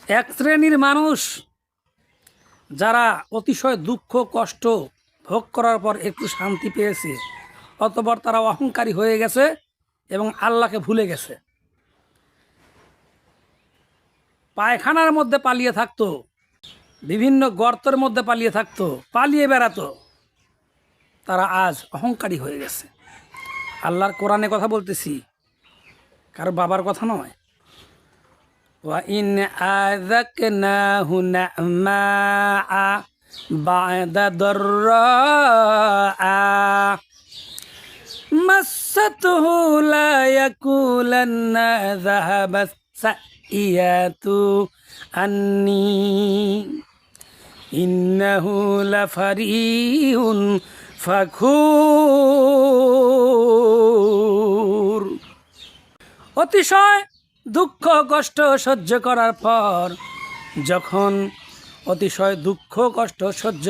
এক শ্রেণীর মানুষ যারা অতিশয় দুঃখ কষ্ট ভোগ করার পর একটু শান্তি পেয়েছে, অতঃপর তারা অহংকারী হয়ে গেছে এবং আল্লাহকে ভুলে গেছে। পায়খানার মধ্যে পালিয়ে থাকতো, বিভিন্ন গর্তের মধ্যে পালিয়ে থাকতো, পালিয়ে বেড়াতো, তারা আজ অহংকারী হয়ে গেছে। আল্লাহর কোরআনে কথা বলতেছি, কারো বাবার কথা নয়। وَإِنْ أَذَقْنَاهُ نَعْمَاءَ بَعْدَ ضَرَّاءَ مَسَّتْهُ لَيَقُولَنَّ ذَهَبَ السَّيِّئَاتُ عَنِّي إِنَّهُ لَفَرِحٌ فَخُورٌ। অতিশয় দুঃখ কষ্ট সহ্য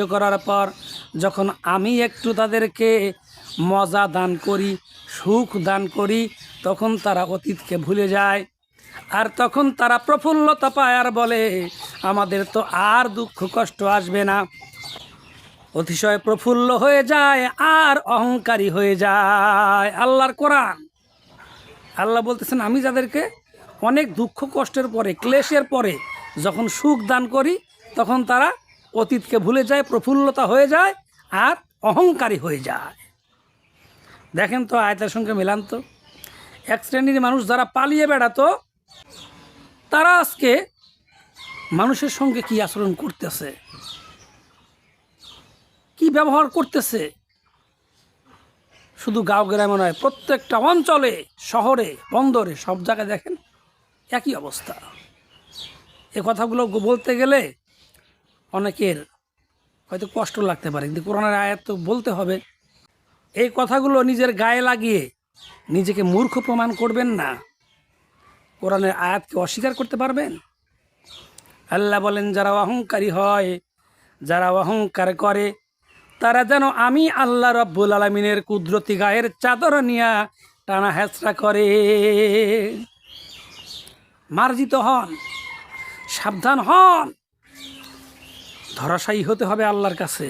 করার পর যখন আমি একটু তাদেরকে মজা দান করি, সুখ দান করি, তখন তারা অতীতকে ভুলে যায়। আর তখন তারা প্রফুল্লতা পায় আর বলে আমাদের তো আর দুঃখ কষ্ট আসবে না। অতিশয় প্রফুল্ল হয়ে যায় আর অহংকারী হয়ে যায়। আল্লাহর কোরআন, আল্লাহ বলতেছেন আমি যাদেরকে অনেক দুঃখ কষ্টের পরে, ক্লেশের পরে যখন সুখ দান করি, তখন তারা অতীতকে ভুলে যায়, প্রফুল্লতা হয়ে যায় আর অহংকারী হয়ে যায়। দেখেন তো আয়াতের সঙ্গে মিলান তো। এক শ্রেণীর মানুষ যারা পালিয়ে বেড়াতো, তারা আজকে মানুষের সঙ্গে কি আচরণ করতেছে, কি ব্যবহার করতেছে। শুধু গাঁও গ্রামে নয়, প্রত্যেকটা অঞ্চলে, শহরে, বন্দরে, সব জায়গায় দেখেন একই অবস্থা। এ কথাগুলো বলতে গেলে অনেকের হয়তো কষ্ট লাগতে পারে, কিন্তু কোরআনের আয়াত তো বলতে হবে। এই কথাগুলো নিজের গায়ে লাগিয়ে নিজেকে মূর্খ প্রমাণ করবেন না। কোরআনের আয়াতকে অস্বীকার করতে পারবেন? আল্লাহ বলেন যারা অহংকারী হয়, যারা অহংকার করে, তারা যেন আমি আল্লাহ রব্বুল আলামিনের কুদরতি গায়ের চাদর নিয়া টানা হেঁচড়া করে। মার্জিত হন, সাবধান হন, ধরাশায়ী হতে হবে আল্লাহর কাছে।